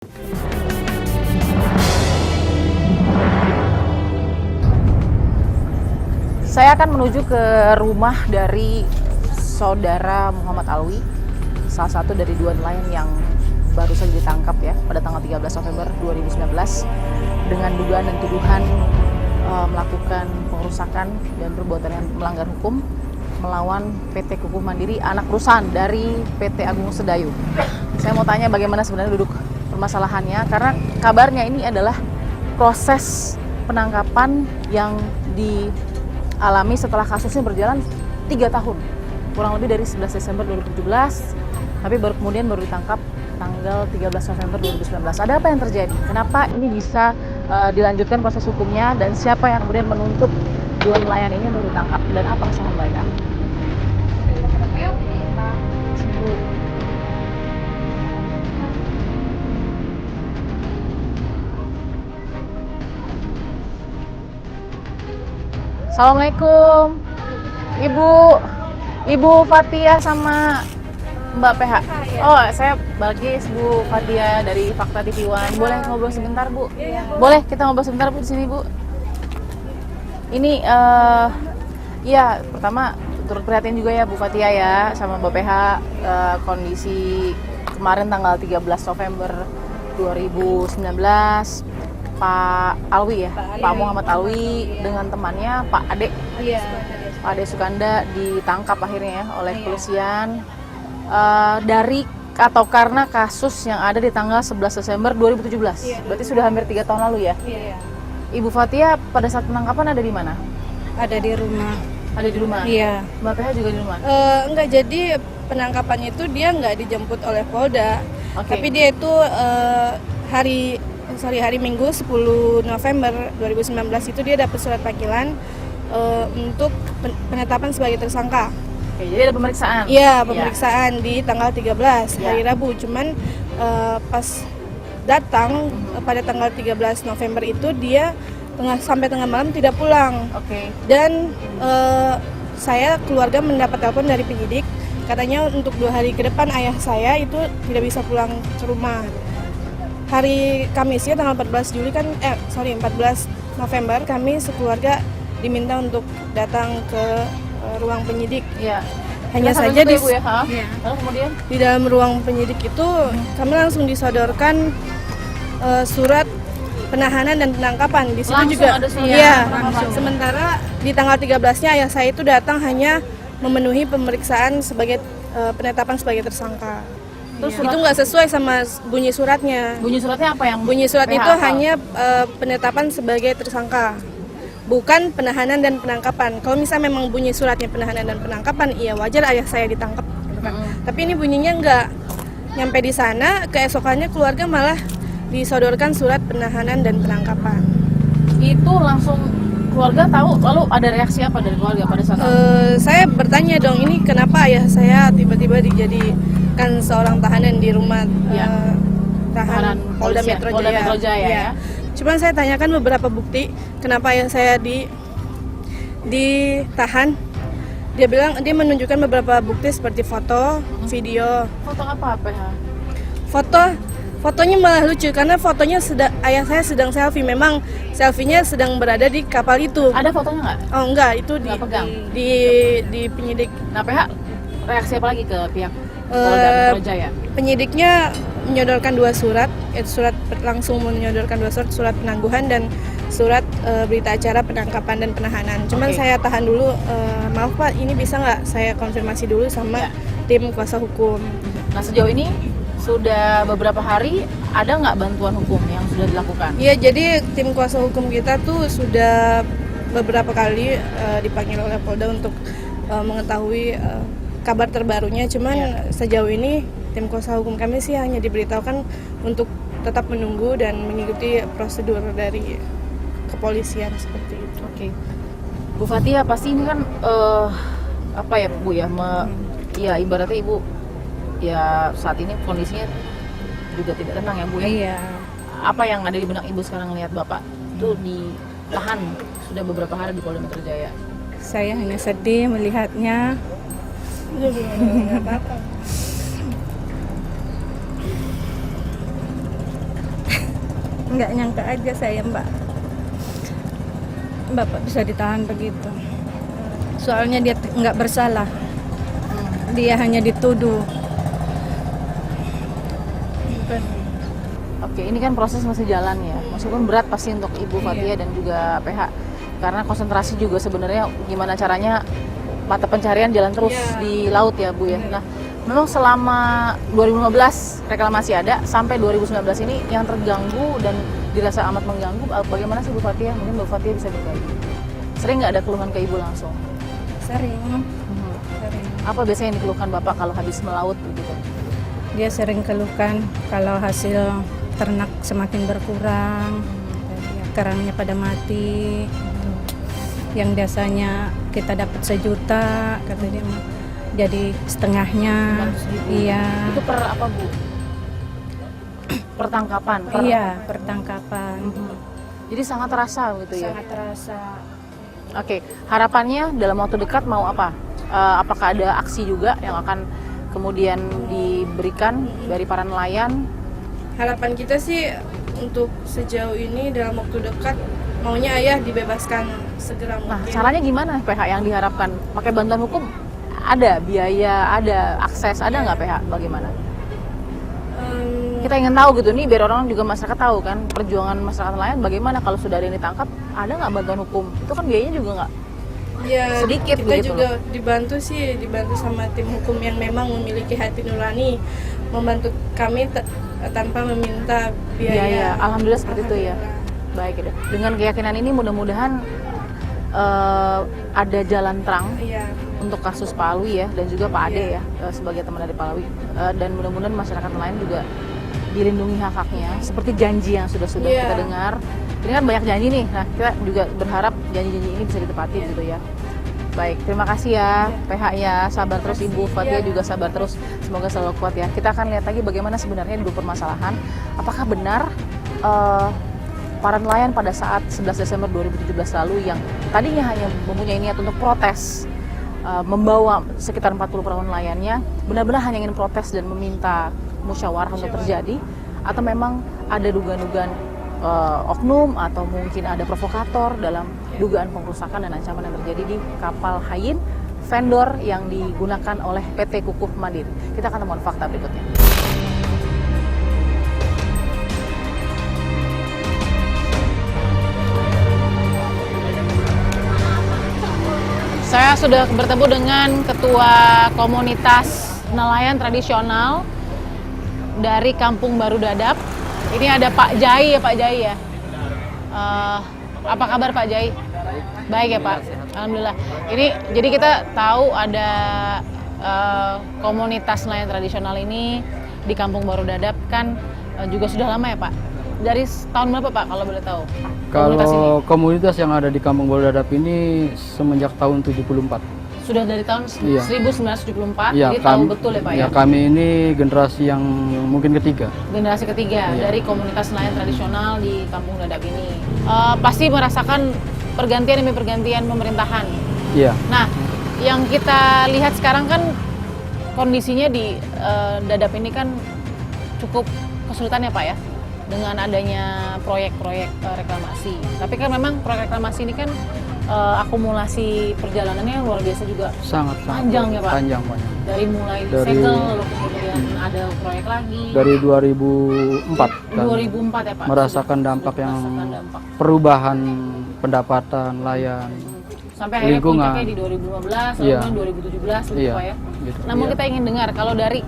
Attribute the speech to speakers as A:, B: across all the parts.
A: Saya akan menuju ke rumah dari saudara Muhammad Alwi, salah satu dari dua nelayan yang baru saja ditangkap ya pada tanggal 13 November 2019 dengan dugaan dan tuduhan melakukan pengerusakan dan perbuatan yang melanggar hukum melawan PT Kukuh Mandiri, anak perusahaan dari PT Agung Sedayu. Saya mau tanya bagaimana sebenarnya duduk permasalahannya, karena kabarnya ini adalah proses penangkapan yang dialami setelah kasusnya berjalan 3 tahun, kurang lebih dari 11 Desember 2017, tapi kemudian baru ditangkap tanggal 13 November 2019. Ada apa yang terjadi? Kenapa ini bisa dilanjutkan proses hukumnya, dan siapa yang kemudian menuntut dua nelayan ini baru ditangkap, dan apa kesalahan mereka? Assalamualaikum, Ibu Fatia sama Mbak PH. Oh, saya Balkis, Bu Fatia dari Fakta TV One. Boleh ngobrol sebentar, Bu? Boleh, kita ngobrol sebentar, Bu, di sini, Bu. Ini ya, pertama turut prihatin juga ya Bu Fatia ya sama Mbak PH, kondisi kemarin tanggal 13 November 2019. Pak Alwi ya, Pak Muhammad Alwi dengan temannya Pak Ade, Pak Ade Sukanda ditangkap akhirnya ya oleh kepolisian dari atau karena kasus yang ada di tanggal 11 Desember 2017. Berarti sudah hampir 3 tahun lalu ya. Ibu Fatia pada saat penangkapan ada di mana?
B: Ada di rumah.
A: Ada di rumah.
B: Iya.
A: Mbak PH juga di rumah.
B: Enggak, jadi penangkapannya itu dia nggak dijemput oleh Polda, tapi dia itu hari Minggu 10 November 2019 itu dia dapat surat panggilan untuk penetapan sebagai tersangka.
A: Oke, jadi ada pemeriksaan?
B: Iya, pemeriksaan di tanggal 13 hari Rabu. Cuman pas datang pada tanggal 13 November itu dia sampai tengah malam tidak pulang. Dan saya keluarga mendapat telepon dari penyidik, katanya untuk 2 hari ke depan ayah saya itu tidak bisa pulang ke rumah. Hari Kamisnya tanggal 14 November kami sekeluarga diminta untuk datang ke ruang penyidik. Hanya saja
A: Lalu kemudian
B: di dalam ruang penyidik itu kami langsung disodorkan surat penahanan dan penangkapan. Di situ
A: langsung
B: juga
A: ada surat
B: penangkapan. Sementara di tanggal 13-nya ayah saya itu datang hanya memenuhi pemeriksaan sebagai penetapan sebagai tersangka. Terus itu nggak sesuai sama bunyi suratnya.
A: Bunyi suratnya apa yang?
B: Bunyi surat itu hanya penetapan sebagai tersangka, bukan penahanan dan penangkapan. Kalau misalnya memang bunyi suratnya penahanan dan penangkapan, iya wajar ayah saya ditangkap. Tapi ini bunyinya nggak nyampe di sana, keesokannya keluarga malah disodorkan surat penahanan dan penangkapan.
A: Itu langsung keluarga tahu, lalu ada reaksi apa dari keluarga pada saat itu?
B: Saya bertanya dong, ini kenapa ayah saya tiba-tiba dijadikan seorang tahanan di rumah tahanan Polda Metro Jaya. Ya. Cuman saya tanyakan beberapa bukti kenapa ayah saya ditahan. Dia bilang dia menunjukkan beberapa bukti seperti foto, video.
A: Foto apa ya?
B: Fotonya malah lucu karena fotonya ayah saya sedang selfie. Memang selfie-nya sedang berada di kapal itu.
A: Ada fotonya nggak?
B: Oh enggak, itu di penyidik.
A: Nah, PH reaksi apa lagi ke pihak Polda Metro Jaya?
B: Penyidiknya menyodorkan 2 surat, langsung menyodorkan 2 surat penangguhan dan surat berita acara penangkapan dan penahanan. Cuman saya tahan dulu, maaf Pak, ini bisa nggak saya konfirmasi dulu sama tim kuasa hukum.
A: Nah, sejauh ini sudah beberapa hari ada nggak bantuan hukum yang sudah dilakukan?
B: Iya, jadi tim kuasa hukum kita tuh sudah beberapa kali dipanggil oleh Polda untuk mengetahui kabar terbarunya. Cuman sejauh ini tim kuasa hukum kami sih hanya diberitahukan untuk tetap menunggu dan mengikuti prosedur dari kepolisian seperti itu.
A: Bu Fatia, pasti ini kan apa ya Bu ya, ya ibaratnya Ibu ya saat ini kondisinya juga tidak tenang ya Bu ya.
B: Iya.
A: Apa yang ada di benak Ibu sekarang melihat Bapak itu ditahan sudah beberapa hari di Polda Metro Jaya?
B: Saya hanya sedih melihatnya.
C: nggak nyangka aja saya Mbak. Bapak bisa ditahan begitu. Soalnya dia nggak bersalah. Dia hanya dituduh.
A: Oke, ini kan proses masih jalan ya. Meskipun berat pasti untuk Ibu Fathia dan juga PH. Karena konsentrasi juga sebenarnya gimana caranya mata pencarian jalan terus di laut ya Bu ya. Nah, memang selama 2015 reklamasi ada sampai 2019 ini yang terganggu dan dirasa amat mengganggu, bagaimana sih Bu Fathia? Mungkin Bu Fathia bisa berbagi. Sering nggak ada keluhan ke Ibu langsung?
C: Sering. Sering.
A: Apa biasanya yang dikeluhkan Bapak kalau habis melaut begitu?
C: Dia sering keluhkan kalau hasil ternak semakin berkurang, kerangnya pada mati. Yang biasanya kita dapat 1 juta, kata dia jadi setengahnya. Iya.
A: Itu per apa Bu? Pertangkapan?
C: Iya, pertangkapan.
A: Jadi sangat terasa gitu ya?
C: Sangat terasa.
A: Oke, harapannya dalam waktu dekat mau apa? Apakah ada aksi juga yang akan kemudian diberikan dari para nelayan?
B: Harapan kita sih untuk sejauh ini dalam waktu dekat maunya ayah dibebaskan segera
A: Nah,
B: mungkin.
A: caranya gimana PH yang diharapkan? Pakai bantuan hukum? Ada biaya, ada akses, ada nggak PH? Bagaimana? Kita ingin tahu gitu nih, biar orang juga masyarakat tahu kan perjuangan masyarakat nelayan bagaimana kalau sudah ada yang ditangkap, ada nggak bantuan hukum? Itu kan biayanya juga nggak
B: Ya,
A: sedikit
B: kita
A: begitu
B: juga dibantu sama tim hukum yang memang memiliki hati nurani membantu kami tanpa meminta biaya.
A: Alhamdulillah seperti itu ya. Baik ya. Dengan keyakinan ini mudah-mudahan ada jalan terang
B: Iya.
A: untuk kasus Pak Alwi ya, dan juga Pak Ade ya sebagai teman dari Pak Alwi, dan mudah-mudahan masyarakat nelayan juga dilindungi hak-haknya seperti janji yang sudah kita dengar. Ini kan banyak janji nih. Nah, kita juga berharap janji-janji ini bisa ditepati gitu ya. Baik, terima kasih ya PH ya, sabar terus Ibu Fathia juga sabar terus, semoga selalu kuat ya. Kita akan lihat lagi bagaimana sebenarnya dulu permasalahan. Apakah benar para nelayan pada saat 11 Desember 2017 lalu yang tadinya hanya mempunyai niat untuk protes, membawa sekitar 40 perahu nelayannya, benar-benar hanya ingin protes dan meminta musyawarah untuk terjadi, atau memang ada dugaan-dugaan oknum atau mungkin ada provokator dalam dugaan pengrusakan dan ancaman yang terjadi di kapal Hayin vendor yang digunakan oleh PT Kukuh Mandiri. Kita akan temukan fakta berikutnya. Saya sudah bertemu dengan Ketua Komunitas Nelayan Tradisional dari Kampung Baru Dadap. Ini ada Pak Jai ya, Pak Jai ya. Apa kabar Pak Jai? Baik ya Pak. Alhamdulillah. Ini jadi kita tahu ada komunitas nelayan tradisional ini di Kampung Baru Dadap kan juga sudah lama ya Pak. Dari tahun berapa Pak kalau boleh tahu?
D: Kalau komunitas yang ada di Kampung Baru Dadap ini semenjak tahun 74.
A: Sudah dari tahun 1974,
D: iya,
A: jadi tahu betul ya Pak ya?
D: Ya, kami ini generasi yang mungkin ketiga.
A: Generasi ketiga dari komunitas nelayan tradisional di Kampung Dadap ini. Pasti merasakan pergantian demi pergantian pemerintahan.
D: Iya.
A: Nah, yang kita lihat sekarang kan kondisinya di Dadap ini kan cukup kesulitan ya Pak ya, dengan adanya proyek-proyek reklamasi. Tapi kan memang proyek reklamasi ini kan akumulasi perjalanannya luar biasa juga.
D: Sangat
A: panjang ya Pak?
D: Panjang.
A: Dari mulai segel, lalu kemudian ada proyek lagi.
D: Dari 2004 kan
A: 2004 ya Pak?
D: merasakan dampak yang perubahan pendapatan nelayan.
A: Sampai akhirnya
D: lingkungan.
A: puncaknya di 2015, lalu kemudian 2017 gitu Pak ya?
D: Gitu.
A: Namun kita ingin dengar, kalau dari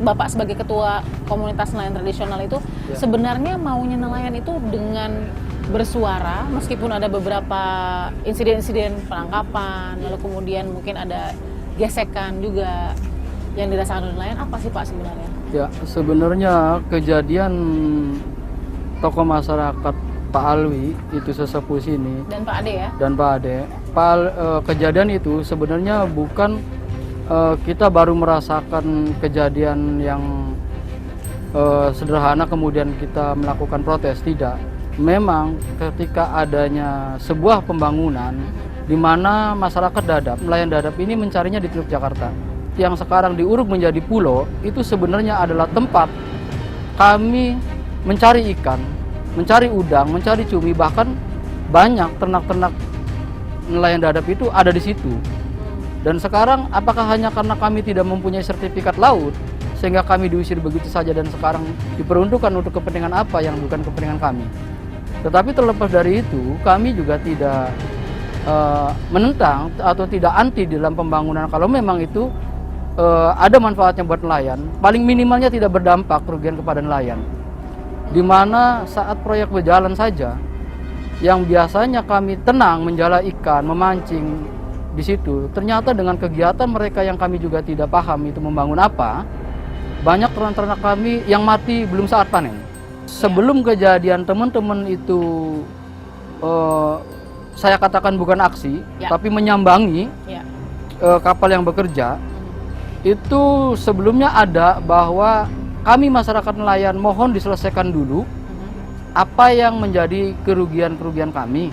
A: Bapak sebagai ketua komunitas nelayan tradisional itu, sebenarnya maunya nelayan itu dengan bersuara, meskipun ada beberapa insiden-insiden penangkapan, lalu kemudian mungkin ada gesekan juga yang dirasakan oleh nelayan, apa sih Pak sebenarnya?
D: Ya, sebenarnya kejadian tokoh masyarakat Pak Alwi itu sesepuh sini
A: Dan Pak Ade ya?
D: dan Pak Ade. Kejadian itu sebenarnya bukan kita baru merasakan kejadian yang sederhana kemudian kita melakukan protes, tidak. Memang ketika adanya sebuah pembangunan di mana masyarakat Dadap, nelayan Dadap ini mencarinya di Teluk Jakarta, yang sekarang diuruk menjadi pulau, itu sebenarnya adalah tempat kami mencari ikan mencari udang, mencari cumi, bahkan banyak ternak-ternak nelayan dadap itu ada di situ. Dan sekarang apakah hanya karena kami tidak mempunyai sertifikat laut sehingga kami diusir begitu saja dan sekarang diperuntukkan untuk kepentingan apa yang bukan kepentingan kami? Tetapi terlepas dari itu, kami juga tidak menentang atau tidak anti dalam pembangunan kalau memang itu ada manfaatnya buat nelayan. Paling minimalnya tidak berdampak kerugian kepada nelayan. Di mana saat proyek berjalan saja, yang biasanya kami tenang menjala ikan, memancing di situ, ternyata dengan kegiatan mereka yang kami juga tidak paham itu membangun apa, banyak ternak-ternak kami yang mati belum saat panen. Sebelum kejadian teman-teman itu saya katakan bukan aksi, tapi menyambangi kapal yang bekerja, itu sebelumnya ada bahwa kami masyarakat nelayan mohon diselesaikan dulu apa yang menjadi kerugian-kerugian kami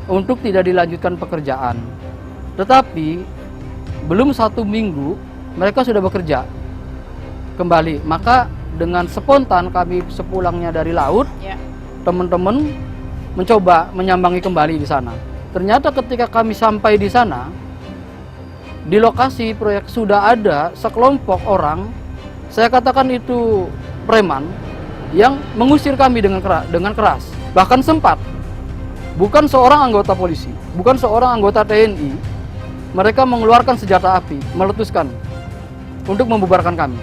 D: untuk tidak dilanjutkan pekerjaan. Tetapi belum 1 minggu mereka sudah bekerja kembali. Maka dengan spontan kami sepulangnya dari laut, teman-teman mencoba menyambangi kembali di sana. Ternyata ketika kami sampai di sana, di lokasi proyek sudah ada sekelompok orang, saya katakan itu preman, yang mengusir kami dengan keras. Bahkan sempat, bukan seorang anggota polisi, bukan seorang anggota TNI, mereka mengeluarkan senjata api, meletuskan untuk membubarkan kami.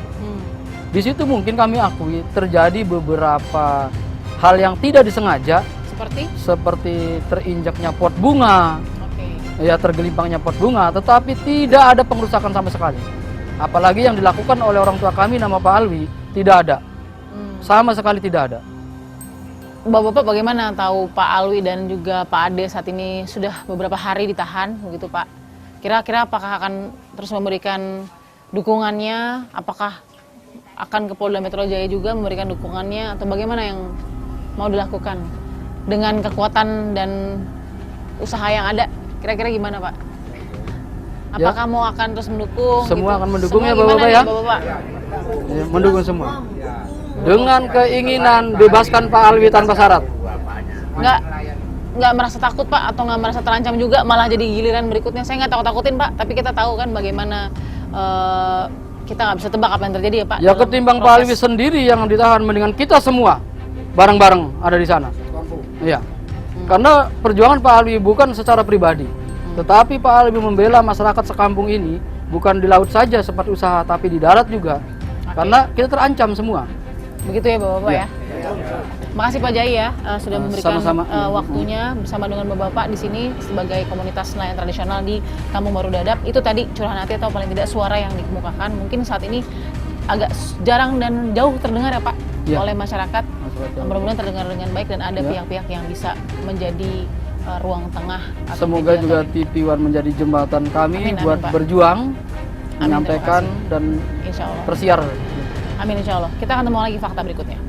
D: Di situ mungkin kami akui terjadi beberapa hal yang tidak disengaja, seperti terinjaknya pot bunga, ya tergelimpangnya pot bunga, tetapi tidak ada pengerusakan sama sekali. Apalagi yang dilakukan oleh orang tua kami nama Pak Alwi, tidak ada. Sama sekali tidak ada.
A: Bapak-bapak bagaimana tahu Pak Alwi dan juga Pak Ade saat ini sudah beberapa hari ditahan begitu Pak? Kira-kira apakah akan terus memberikan dukungannya? Apakah akan ke Polda Metro Jaya juga memberikan dukungannya? Atau bagaimana yang mau dilakukan? Dengan kekuatan dan usaha yang ada, kira-kira gimana Pak? Apakah mau akan terus mendukung?
D: Semua
A: gitu?
D: akan mendukung
A: semua
D: ya Bapak-Bapak ya?
A: Bapak-bapak?
D: Ya, mendukung semua. Dengan keinginan bebaskan Pak Alwi tanpa syarat.
A: Nggak merasa takut Pak atau nggak merasa terancam juga malah jadi giliran berikutnya? Saya nggak takut-takutin Pak, tapi kita tahu kan bagaimana kita nggak bisa tebak apa yang terjadi ya Pak.
D: Ya ketimbang Pak Alwi sendiri yang ditahan, mendingan kita semua bareng-bareng ada di sana. Iya. Karena perjuangan Pak Alwi bukan secara pribadi, tetapi Pak Alwi membela masyarakat sekampung ini bukan di laut saja sempat usaha, tapi di darat juga. Karena kita terancam semua.
A: Begitu ya Bapak-bapak ya. Makasih Pak Jai ya sudah memberikan waktunya bersama dengan Bapak-bapak di sini sebagai komunitas nelayan tradisional di Kampung Baru Dadap. Itu tadi curahan hati atau paling tidak suara yang dikemukakan. Mungkin saat ini agak jarang dan jauh terdengar ya Pak oleh masyarakat. Mudah-mudahan terdengar dengan baik dan ada pihak-pihak yang bisa menjadi ruang tengah.
D: Semoga juga TV One menjadi jembatan kami buat berjuang, menyampaikan dan
A: Insya Allah.
D: bersiar.
A: Amin insya Allah. Kita akan ketemu lagi fakta berikutnya.